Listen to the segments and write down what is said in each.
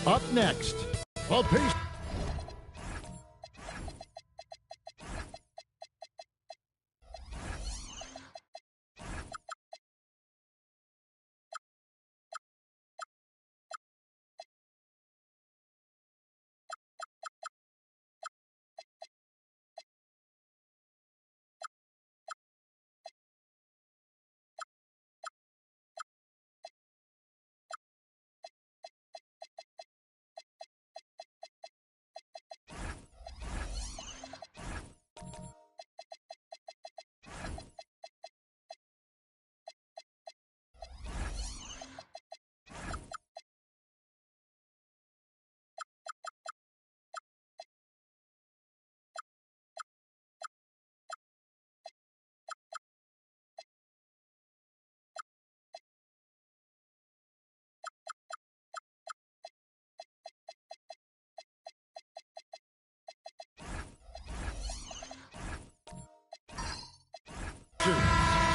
Up next, the Pacers.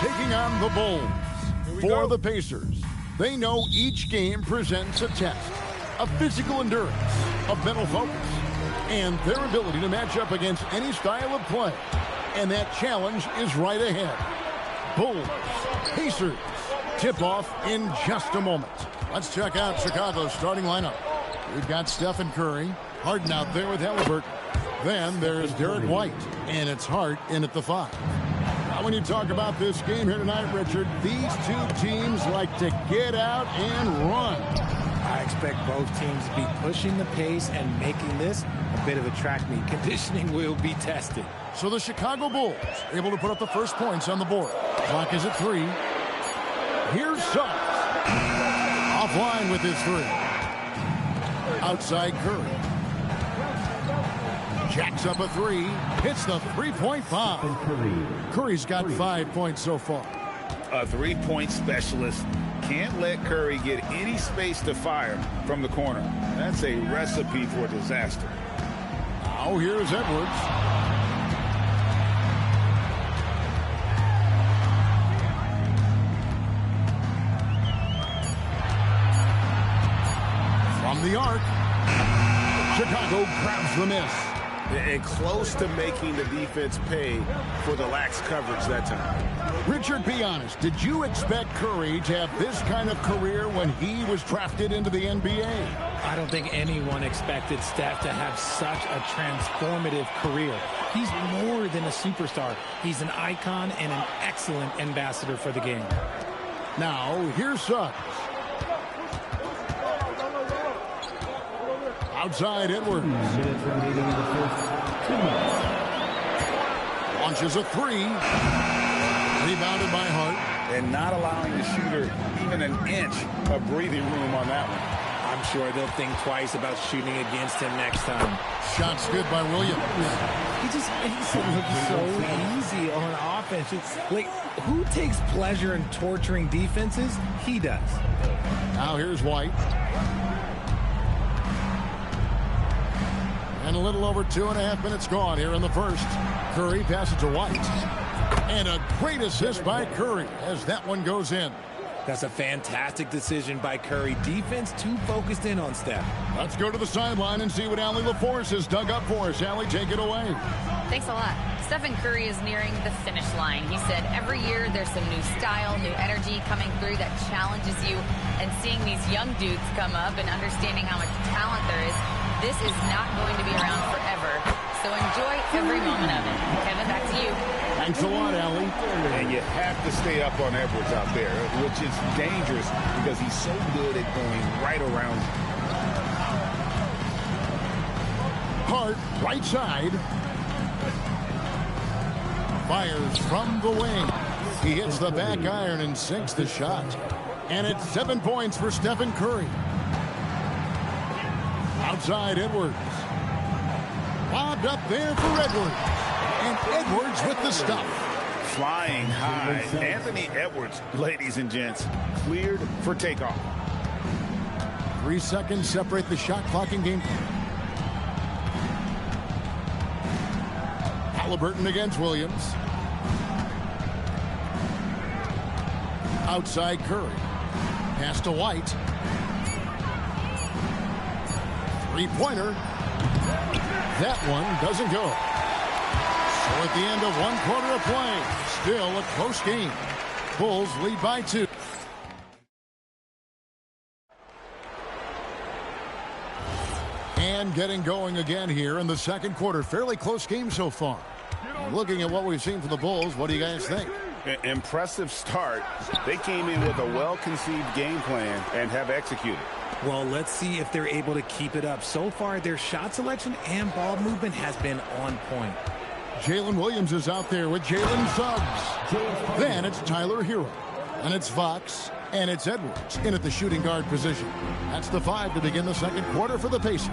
Taking on the Bulls. For the Pacers, they know each game presents a test of physical endurance, of mental focus, and their ability to match up against any style of play. And that challenge is right ahead. Bulls, Pacers, tip-off in just a moment. Let's check out Chicago's starting lineup. We've got Stephen Curry, Harden out there with Halliburton. Then there's Derek White, and it's Hart in at the 5. Now, when you talk about this game here tonight, Richard, these two teams like to get out and run. I expect both teams to be pushing the pace and making this a bit of a track meet. Conditioning will be tested. So the Chicago Bulls able to put up the first points on the board. Clock is at 3. Here's Suggs. Offline with his 3. Outside Curry. Jacks up a 3. Hits the three-point bomb. Curry's got 5 points so far. A three-point specialist can't let Curry get any space to fire from the corner. That's a recipe for disaster. Now here's Edwards. From the arc, Chicago grabs the miss. And close to making the defense pay for the lax coverage that time. Richard, be honest. Did you expect Curry to have this kind of career when he was drafted into the NBA? I don't think anyone expected Steph to have such a transformative career. He's more than a superstar. He's an icon and an excellent ambassador for the game. Now, here's Suggs. Outside Edwards. Launches a 3. Rebounded by Hart. And not allowing the shooter even an inch of breathing room on that one. I'm sure they'll think twice about shooting against him next time. Shots good by Williams. He just makes it look so easy on offense. It's like, who takes pleasure in torturing defenses? He does. Now here's White. And a little over 2.5 minutes gone here in the first. Curry passes to White. And a great assist by Curry as that one goes in. That's a fantastic decision by Curry. Defense too focused in on Steph. Let's go to the sideline and see what Allie LaForce has dug up for us. Allie, take it away. Thanks a lot. Stephen Curry is nearing the finish line. He said every year there's some new style, new energy coming through that challenges you. And seeing these young dudes come up and understanding how much talent there is, this is not going to be around forever. So enjoy every moment of it. Kevin, back to you. Thanks a lot, Allie. And you have to stay up on Edwards out there, which is dangerous because he's so good at going right around. Hart, right side. Fires from the wing. He hits the back iron and sinks the shot. And it's 7 points for Stephen Curry. Outside Edwards. Lobbed up there for Edwards. And Edwards with the stuff. Flying high. Anthony Edwards, ladies and gents, cleared for takeoff. 3 seconds separate the shot clock and game. Halliburton against Williams. Outside Curry. Pass to White. Three-pointer. That one doesn't go. So at the end of 1 quarter of play, still a close game. Bulls lead by 2. And getting going again here in the second quarter. Fairly close game so far. Looking at what we've seen from the Bulls, what do you guys think? Impressive start. They came in with a well-conceived game plan and have executed. Well, let's see if they're able to keep it up. So far, their shot selection and ball movement has been on point. Jalen Williams is out there with Jalen Suggs. Then it's Tyler Hero. And it's Fox. And it's Edwards in at the shooting guard position. That's the 5 to begin the second quarter for the Pacers.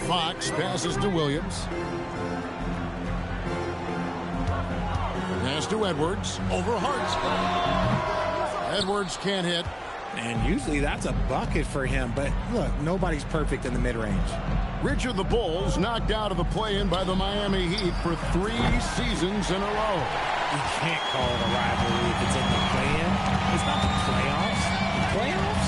Fox passes to Williams. Pass to Edwards. Over Hart. Edwards can't hit. And usually that's a bucket for him. But look, nobody's perfect in the mid-range. Richard, the Bulls knocked out of the play-in by the Miami Heat for 3 seasons in a row. You can't call it a rivalry if it's in the play-in. It's not the playoffs. Playoffs?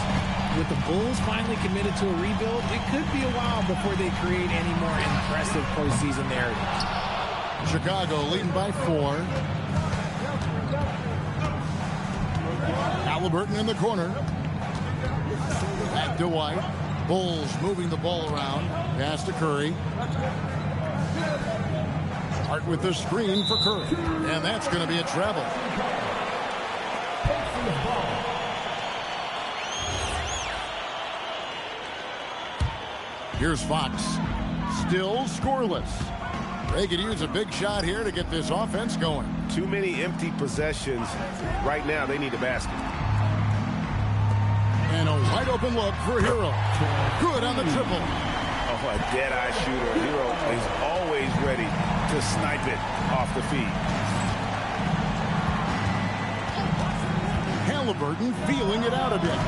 With the Bulls finally committed to a rebuild, it could be a while before they create any more impressive postseason narratives. Chicago leading by 4. Halliburton in the corner. Back to White. Bulls moving the ball around. Pass to Curry. Hart with the screen for Curry. And that's going to be a travel. Here's Fox. Still scoreless. They could use a big shot here to get this offense going. Too many empty possessions. Right now, they need a basket. And a wide open look for Hero. Good on the triple. Oh, a dead-eye shooter. Hero is always ready to snipe it off the feet. Halliburton feeling it out a bit.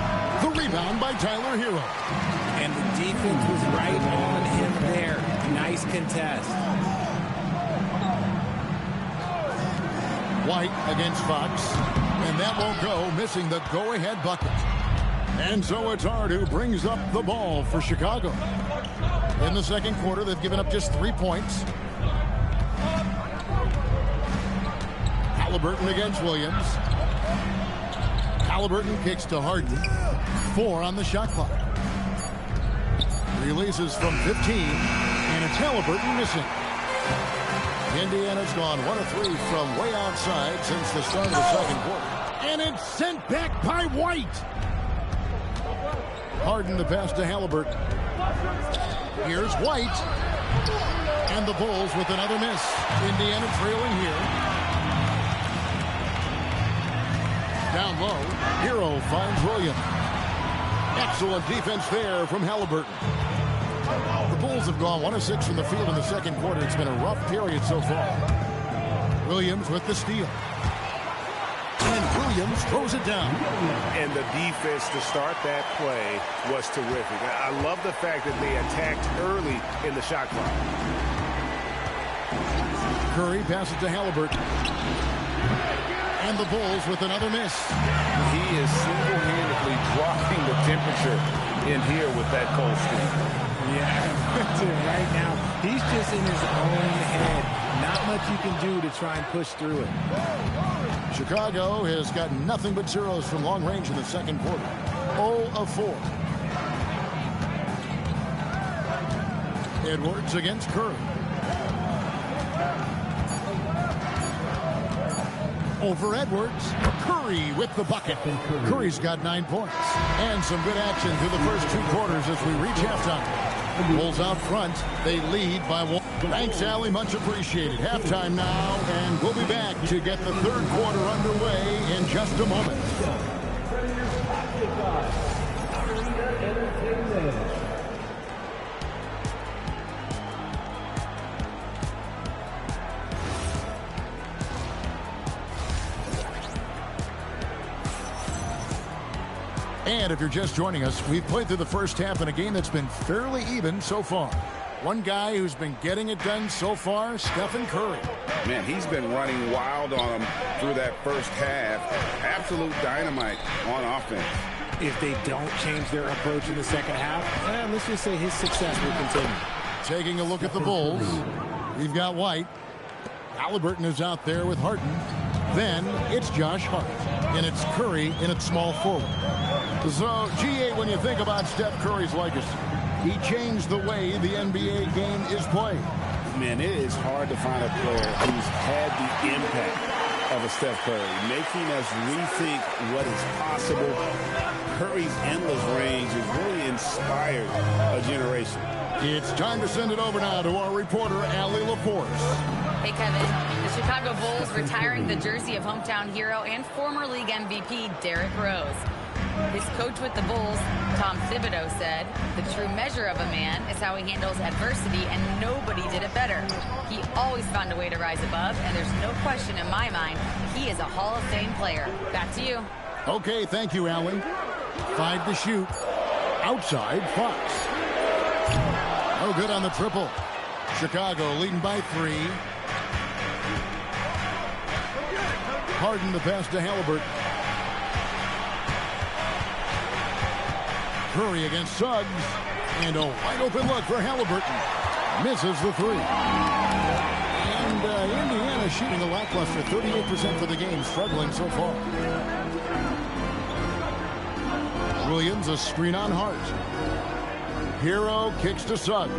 The rebound by Tyler Hero. And the defense was right on him there. Nice contest. White against Fox. And that won't go, missing the go-ahead bucket. And so it's Hart who brings up the ball for Chicago. In the second quarter, they've given up just 3 points. Halliburton against Williams. Halliburton kicks to Harden. 4 on the shot clock. Releases from 15, and it's Halliburton missing. Indiana's gone 1 of 3 from way outside since the start of the second quarter. And it's sent back by White. Harden the pass to Halliburton. Here's White. And the Bulls with another miss. Indiana trailing here. Down low. Hero finds Williams. Excellent defense there from Halliburton. The Bulls have gone 1 of 6 from the field in the second quarter. It's been a rough period so far. Williams with the steal. And Williams throws it down. And the defense to start that play was terrific. I love the fact that they attacked early in the shot clock. Curry passes to Halliburton. And the Bulls with another miss. He is single-handedly dropping the temperature in here with that cold streak. Yeah, right now, he's just in his own head. Not much you can do to try and push through it. Chicago has got nothing but zeros from long range in the second quarter. 0 of 4. Edwards against Curry. Over Edwards. Curry with the bucket. Curry's got 9 points. And some good action through the first 2 quarters as we reach halftime. Bulls out front. They lead by 1. Thanks, Allie. Much appreciated. Halftime now, and we'll be back to get the third quarter underway in just a moment. And if you're just joining us, we've played through the first half in a game that's been fairly even so far. One guy who's been getting it done so far, Stephen Curry. Man, he's been running wild on him through that first half. Absolute dynamite on offense. If they don't change their approach in the second half, let's just say his success will continue. Taking a look at the Bulls, we've got White. Halliburton is out there with Harden. Then it's Josh Hart. And it's Curry in its small forward. So, GA, when you think about Steph Curry's legacy, he changed the way the NBA game is played. Man, it is hard to find a player who's had the impact of a Steph Curry, making us rethink what is possible. Curry's endless range has really inspired a generation. It's time to send it over now to our reporter, Allie LaForce. Hey, Kevin. The Chicago Bulls retiring the jersey of hometown hero and former league MVP Derrick Rose. His coach with the Bulls, Tom Thibodeau, said, "The true measure of a man is how he handles adversity, and nobody did it better. He always found a way to rise above, and there's no question in my mind he is a Hall of Fame player." Back to you. Okay, thank you, Allie. 5 to shoot. Outside, Fox. No good on the triple. Chicago leading by 3. Harden the pass to Halliburton. Curry against Suggs. And a wide open look for Halliburton. Misses the 3. And Indiana shooting a lackluster 38% for the game. Struggling so far. Williams a screen on Hart. Hero kicks to Suggs.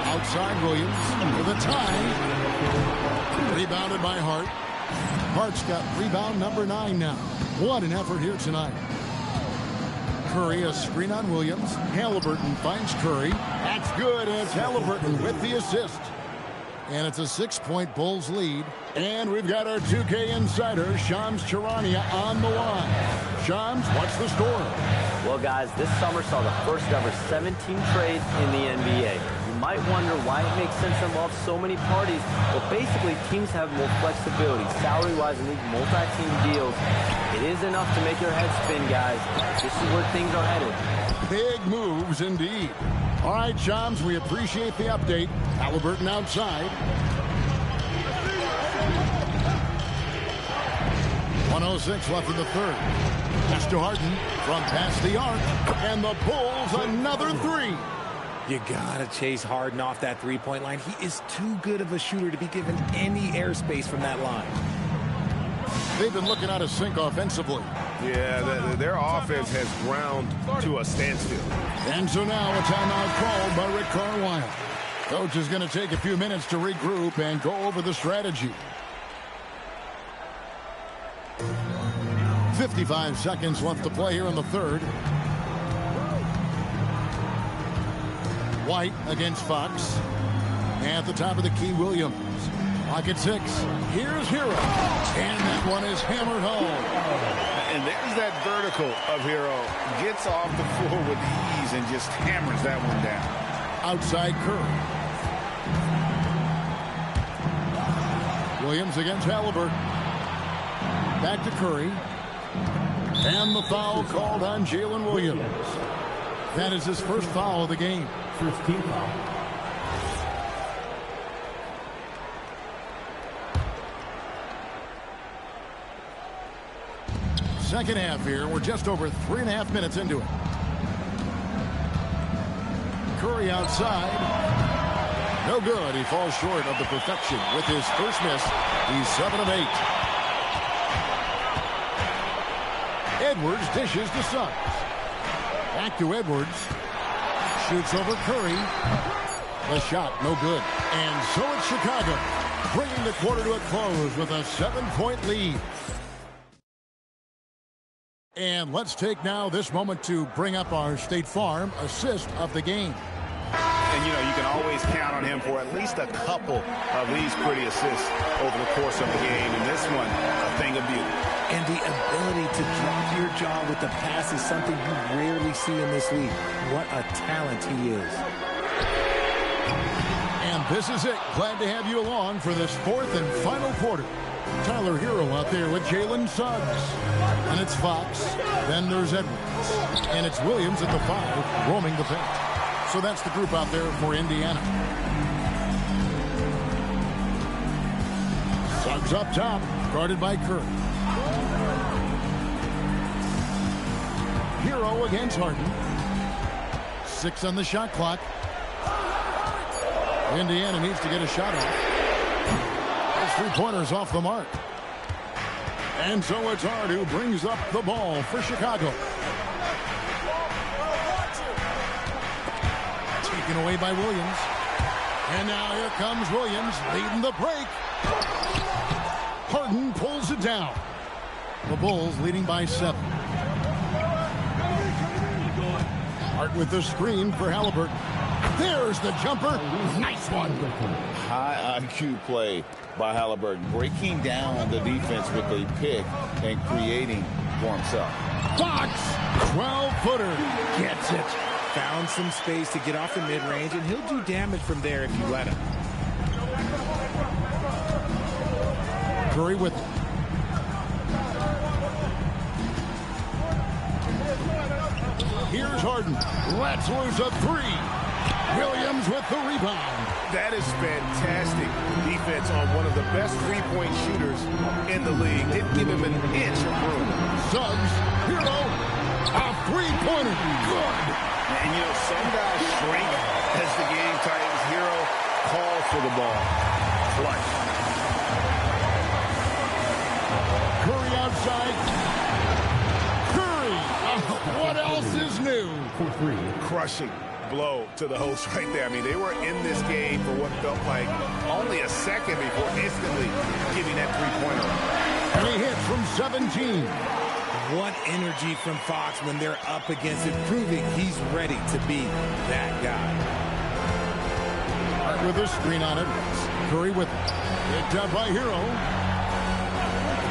Outside Williams with a tie. Rebounded by Hart. Hart's got rebound number 9 now. What an effort here tonight. Curry a screen on Williams. Halliburton finds Curry. That's good, and it's Halliburton with the assist. And it's a 6-point Bulls lead. And we've got our 2K insider, Shams Charania, on the line. Shams, what's the story? Well, guys, this summer saw the first ever 17 trades in the NBA. You might wonder why it makes sense to involve so many parties. Well, basically, teams have more flexibility, salary-wise, and these multi-team deals. It is enough to make your head spin, guys. This is where things are headed. Big moves indeed. All right, Shams, we appreciate the update. Halliburton outside. 1:06 left in the third. Pass to Harden from past the arc. And the Bulls another 3. You gotta chase Harden off that three-point line. He is too good of a shooter to be given any airspace from that line. They've been looking out of sync offensively. Yeah, their offense has ground to a standstill. And so now a timeout called by Rick Carlisle. Coach is going to take a few minutes to regroup and go over the strategy. 55 seconds left to play here in the third. White against Fox. At the top of the key, Williams. Clock at 6. Here's Hero. And that one is hammered home. And there's that vertical of Hero. Gets off the floor with ease and just hammers that one down. Outside Curry. Williams against Halliburton. Back to Curry. And the foul called on Jalen Williams. That is his first foul of the game. First team foul. Second half here. We're just over 3.5 minutes into it. Curry outside. No good. He falls short of the perfection with his first miss. He's 7 of 8. Edwards dishes to Suggs. Back to Edwards. Shoots over Curry. The shot, no good. And so it's Chicago, bringing the quarter to a close with a 7-point lead. And let's take now this moment to bring up our State Farm assist of the game. And, you know, you can always count on him for at least a couple of these pretty assists over the course of the game. And this one, a thing of beauty. And the ability to drop your jaw with the pass is something you rarely see in this league. What a talent he is. And this is it. Glad to have you along for this fourth and final quarter. Tyler Hero out there with Jalen Suggs. And it's Fox. Then there's Edwards. And it's Williams at the 5, roaming the paint. So that's the group out there for Indiana. Suggs up top, guarded by Curry. Hero against Harden. 6 on the shot clock. Indiana needs to get a shot off. Those three-pointers off the mark. And so it's Hart who brings up the ball for Chicago. Taken away by Williams. And now here comes Williams leading the break. Harden pulls it down. The Bulls leading by 7. Hart with the screen for Halliburton. There's the jumper. Nice one. High IQ play by Halliburton, breaking down the defense with a pick and creating for himself. Fox, 12-footer, gets it. Found some space to get off the mid-range, and he'll do damage from there if you let him. Curry with it. Here's Harden. Lets loose a 3. Williams with the rebound. That is fantastic defense on one of the best three-point shooters in the league. Didn't give him an inch of room. Suggs, Hero, a three-pointer. Good. And, you know, some guys shrink as the game tightens. Hero calls for the ball. Clutch. Curry outside. Curry. What else is new? Crushing blow to the host right there. I mean, they were in this game for what felt like only a second before instantly giving that three-pointer. And he hits from 17. What energy from Fox when they're up against it, proving he's ready to be that guy. Hart with a screen on it. Curry with it. Picked up by Hero.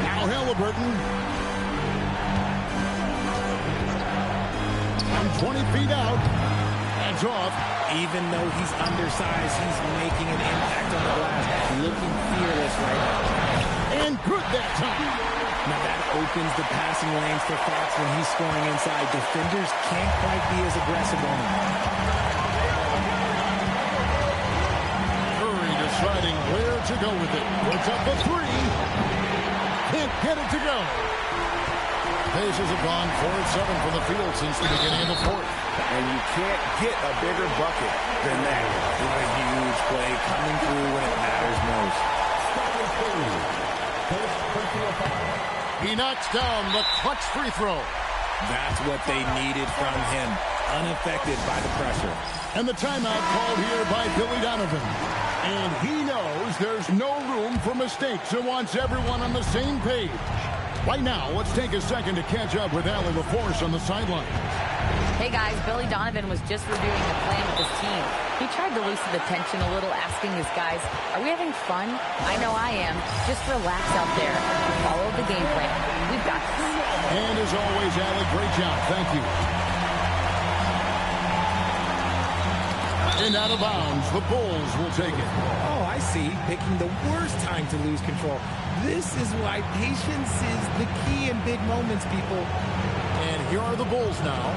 Now Halliburton. From 20 feet out. That's off. Even though he's undersized, he's making an impact on the glass. Looking fearless right now. And good that time. Now that opens the passing lanes for Fox when he's scoring inside. Defenders can't quite be as aggressive on him. Curry deciding where to go with it. Puts up the 3. Can't get it to go. Pacers have gone 4-7 from the field since the beginning of the fourth. And you can't get a bigger bucket than that. What a huge play coming through when it matters most. He knocks down the clutch free throw. That's what they needed from him. Unaffected by the pressure. And the timeout called here by Billy Donovan. And he knows there's no room for mistakes and wants everyone on the same page. Right now, let's take a second to catch up with Allie LaForce on the sideline. Hey guys, Billy Donovan was just reviewing the plan with his team. He tried to loosen the tension a little, asking his guys, are we having fun? I know I am. Just relax out there. Follow the game plan. We've got this. And as always, Allie, great job. Thank you. And out of bounds, the Bulls will take it. Oh, I see. Picking the worst time to lose control. This is why patience is the key in big moments, people. And here are the Bulls now.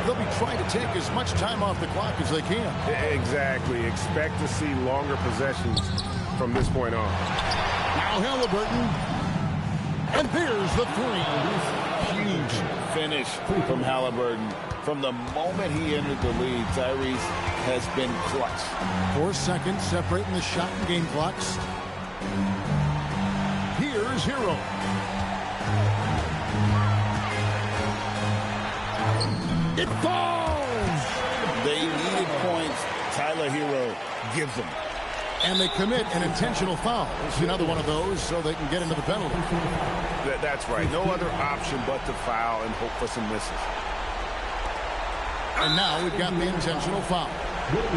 They'll be trying to take as much time off the clock as they can. Exactly. Expect to see longer possessions from this point on. Now Halliburton. And there's the 3. Huge finish from Halliburton. From the moment he entered the league, Tyrese has been clutch. 4 seconds separating the shot and game clocks. Here's Hero. It falls! They needed points. Tyler Hero gives them. And they commit an intentional foul. It's another one of those so they can get into the penalty. That's right. No other option but to foul and hope for some misses. And now we've got the intentional foul. Third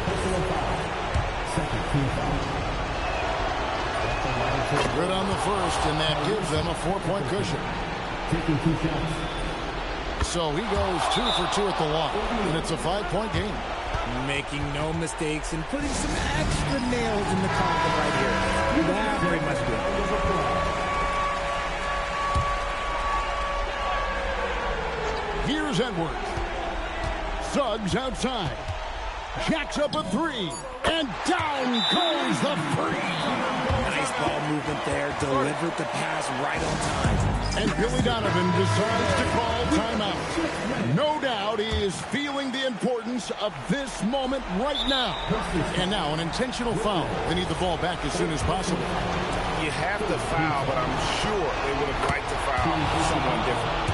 personal foul. Second team foul. Good on the first, and that gives them a 4-point cushion. Taking 2 shots. So he goes 2 for 2 at the line, and it's a 5-point game. Making no mistakes and putting some extra nails in the coffin right here. That very much good. Here's Edwards. Suggs outside. Jacks up a 3. And down goes the 3. Nice ball movement there, delivered the pass right on time. And Billy Donovan decides to call timeout. No doubt he is feeling the importance of this moment right now. And now an intentional foul. They need the ball back as soon as possible. You have to foul, but I'm sure they would have liked to foul someone different.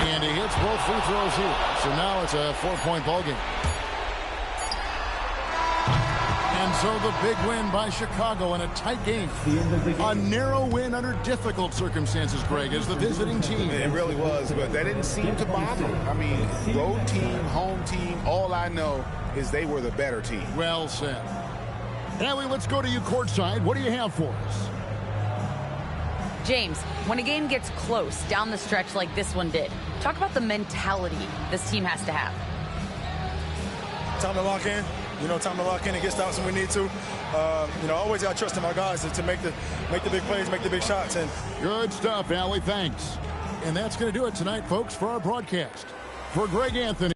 And he hits both free throws here. So now it's a 4-point ball game. And so the big win by Chicago in a tight game. A narrow win under difficult circumstances, Greg, as the visiting team. It really was, but that didn't seem to bother. I mean, road team, home team, all I know is they were the better team. Well said. Allie, let's go to you courtside. What do you have for us? James, when a game gets close down the stretch like this one did, talk about the mentality this team has to have. Time to lock in. Time to lock in and get stops when we need to. Always got to trust in my guys to make the big plays, make the big shots. And good stuff, Allie. Thanks. And that's going to do it tonight, folks, for our broadcast. For Greg Anthony.